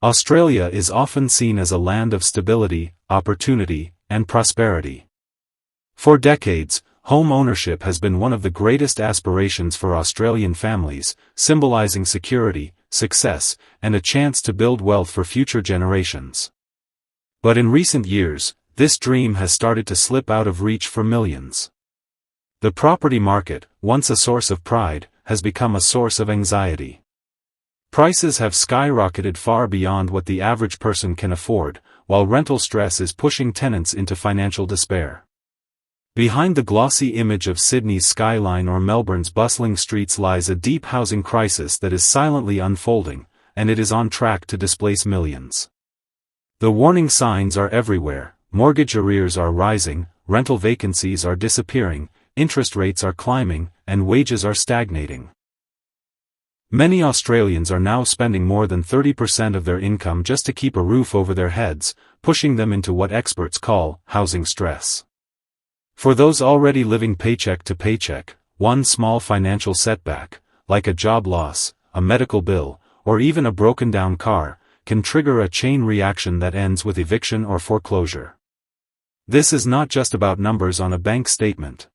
Australia is often seen as a land of stability, opportunity, and prosperity. For decades, home ownership has been one of the greatest aspirations for Australian families, symbolizing security, success, and a chance to build wealth for future generations. But in recent years, this dream has started to slip out of reach for millions. The property market, once a source of pride, has become a source of anxiety. Prices have skyrocketed far beyond what the average person can afford, while rental stress is pushing tenants into financial despair. Behind the glossy image of Sydney's skyline or Melbourne's bustling streets lies a deep housing crisis that is silently unfolding, and it is on track to displace millions. The warning signs are everywhere: mortgage arrears are rising, rental vacancies are disappearing, interest rates are climbing, and wages are stagnating. Many Australians are now spending more than 30% of their income just to keep a roof over their heads, pushing them into what experts call housing stress. For those already living paycheck to paycheck, one small financial setback, like a job loss, a medical bill, or even a broken-down car, can trigger a chain reaction that ends with eviction or foreclosure. This is not just about numbers on a bank statement.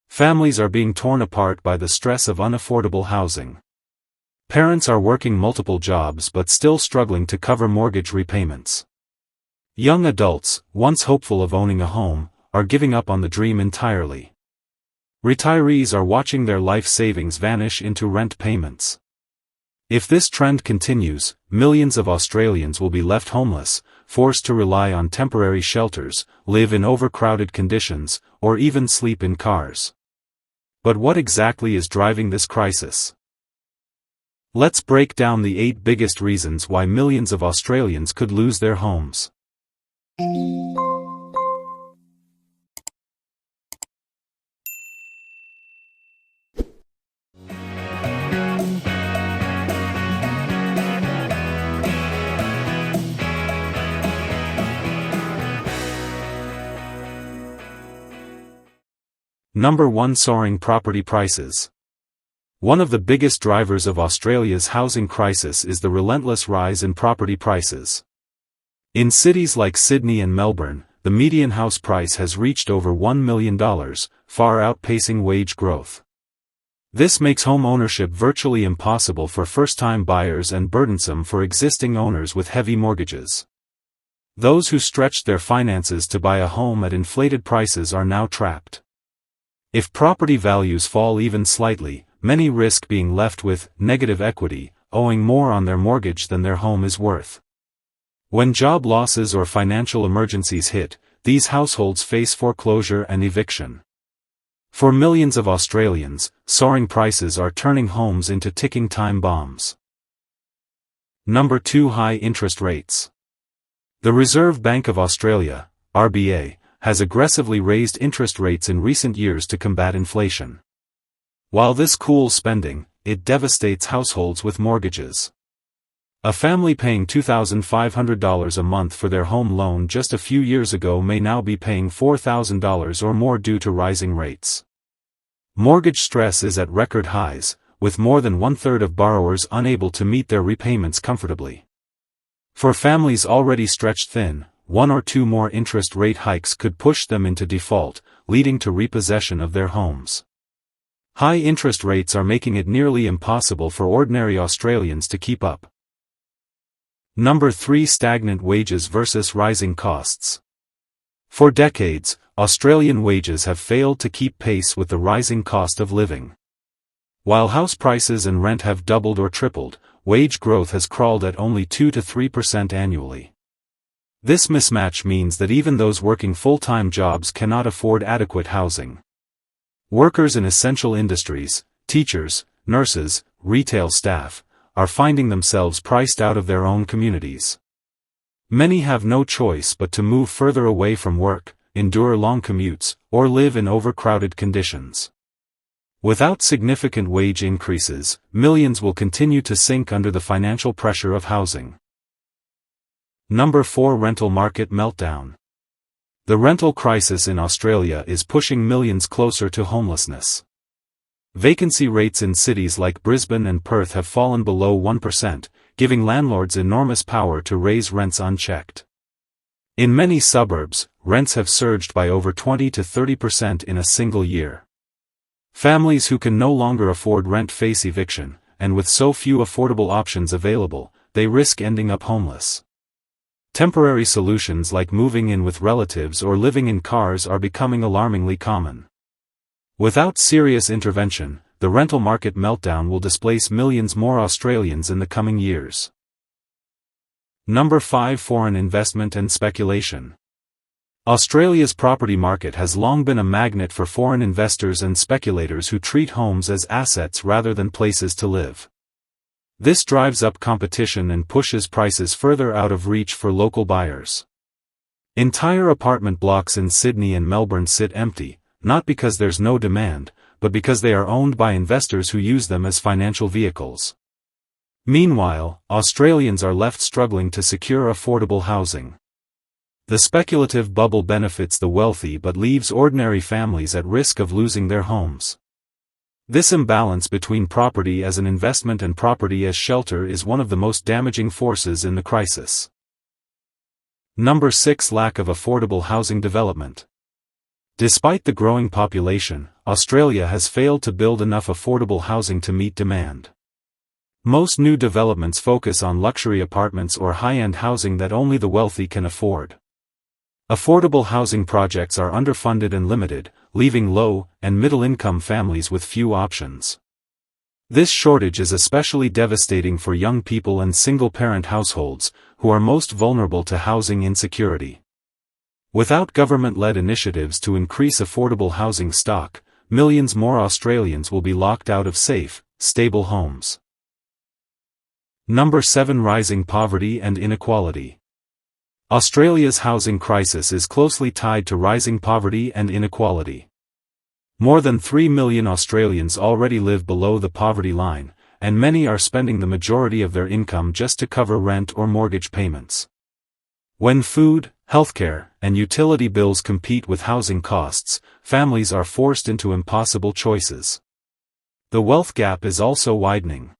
Families are being torn apart by the stress of unaffordable housing. Parents are working multiple jobs but still struggling to cover mortgage repayments. Young adults, once hopeful of owning a home, are giving up on the dream entirely. Retirees are watching their life savings vanish into rent payments. If this trend continues, millions of Australians will be left homeless, forced to rely on temporary shelters, live in overcrowded conditions, or even sleep in cars. But what exactly is driving this crisis? Let's break down the 8 biggest reasons why millions of Australians could lose their homes. Number 1. Soaring property prices. One of the biggest drivers of Australia's housing crisis is the relentless rise in property prices. In cities like Sydney and Melbourne, the median house price has reached over $1 million, far outpacing wage growth. This makes home ownership virtually impossible for first-time buyers and burdensome for existing owners with heavy mortgages. Those who stretched their finances to buy a home at inflated prices are now trapped. If property values fall even slightly, many risk being left with negative equity, owing more on their mortgage than their home is worth. When job losses or financial emergencies hit, these households face foreclosure and eviction. For millions of Australians, soaring prices are turning homes into ticking time bombs. Number 2. High interest rates. The Reserve Bank of Australia, RBA, has aggressively raised interest rates in recent years to combat inflation. While this cools spending, it devastates households with mortgages. A family paying $2,500 a month for their home loan just a few years ago may now be paying $4,000 or more due to rising rates. Mortgage stress is at record highs, with more than 1/3 of borrowers unable to meet their repayments comfortably. For families already stretched thin, 1 or 2 more interest rate hikes could push them into default, leading to repossession of their homes. High interest rates are making it nearly impossible for ordinary Australians to keep up. Number 3. Stagnant wages versus rising costs. For decades, Australian wages have failed to keep pace with the rising cost of living. While house prices and rent have doubled or tripled, wage growth has crawled at only 2 to 3% annually. This mismatch means that even those working full-time jobs cannot afford adequate housing. Workers in essential industries, teachers, nurses, retail staff, are finding themselves priced out of their own communities. Many have no choice but to move further away from work, endure long commutes, or live in overcrowded conditions. Without significant wage increases, millions will continue to sink under the financial pressure of housing. Number 4. Rental market meltdown. The rental crisis in Australia is pushing millions closer to homelessness. Vacancy rates in cities like Brisbane and Perth have fallen below 1%, giving landlords enormous power to raise rents unchecked. In many suburbs, rents have surged by over 20 to 30% in a single year. Families who can no longer afford rent face eviction, and with so few affordable options available, they risk ending up homeless. Temporary solutions like moving in with relatives or living in cars are becoming alarmingly common. Without serious intervention, the rental market meltdown will displace millions more Australians in the coming years. Number 5. Foreign investment and speculation. Australia's property market has long been a magnet for foreign investors and speculators who treat homes as assets rather than places to live. This drives up competition and pushes prices further out of reach for local buyers. Entire apartment blocks in Sydney and Melbourne sit empty, not because there's no demand, but because they are owned by investors who use them as financial vehicles. Meanwhile, Australians are left struggling to secure affordable housing. The speculative bubble benefits the wealthy but leaves ordinary families at risk of losing their homes. This imbalance between property as an investment and property as shelter is one of the most damaging forces in the crisis. Number 6. Lack of affordable housing development. Despite the growing population, Australia has failed to build enough affordable housing to meet demand. Most new developments focus on luxury apartments or high-end housing that only the wealthy can afford. Affordable housing projects are underfunded and limited, leaving low- and middle-income families with few options. This shortage is especially devastating for young people and single-parent households, who are most vulnerable to housing insecurity. Without government-led initiatives to increase affordable housing stock, millions more Australians will be locked out of safe, stable homes. Number 7. Rising poverty and inequality. Australia's housing crisis is closely tied to rising poverty and inequality. More than 3 million Australians already live below the poverty line, and many are spending the majority of their income just to cover rent or mortgage payments. When food, healthcare, and utility bills compete with housing costs, families are forced into impossible choices. The wealth gap is also widening.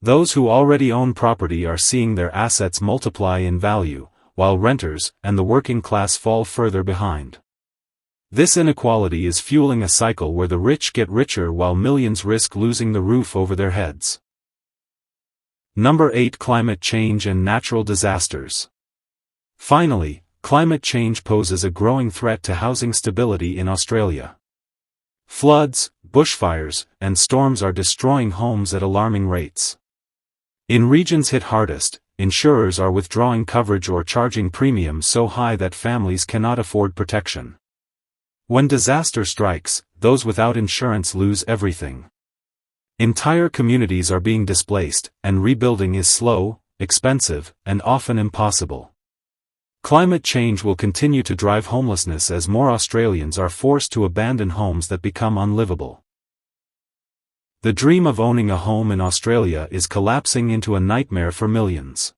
Those who already own property are seeing their assets multiply in value, while renters and the working class fall further behind. This inequality is fueling a cycle where the rich get richer while millions risk losing the roof over their heads. Number 8. Climate change and natural disasters. Finally, climate change poses a growing threat to housing stability in Australia. Floods, bushfires, and storms are destroying homes at alarming rates. In regions hit hardest, insurers are withdrawing coverage or charging premiums so high that families cannot afford protection. When disaster strikes, those without insurance lose everything. Entire communities are being displaced, and rebuilding is slow, expensive, and often impossible. Climate change will continue to drive homelessness as more Australians are forced to abandon homes that become unlivable. The dream of owning a home in Australia is collapsing into a nightmare for millions.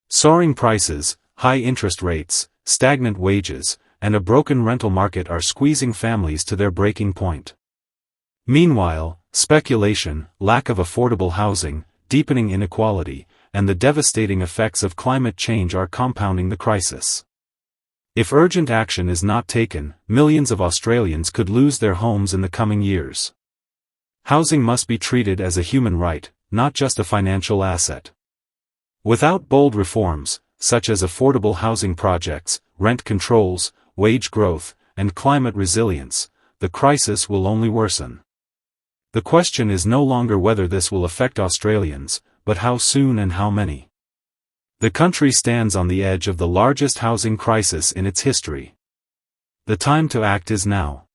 Soaring prices, high interest rates, stagnant wages, and a broken rental market are squeezing families to their breaking point. Meanwhile, speculation, lack of affordable housing, deepening inequality, and the devastating effects of climate change are compounding the crisis. If urgent action is not taken, millions of Australians could lose their homes in the coming years. Housing must be treated as a human right, not just a financial asset. Without bold reforms, such as affordable housing projects, rent controls, wage growth, and climate resilience, the crisis will only worsen. The question is no longer whether this will affect Australians, but how soon and how many. The country stands on the edge of the largest housing crisis in its history. The time to act is now.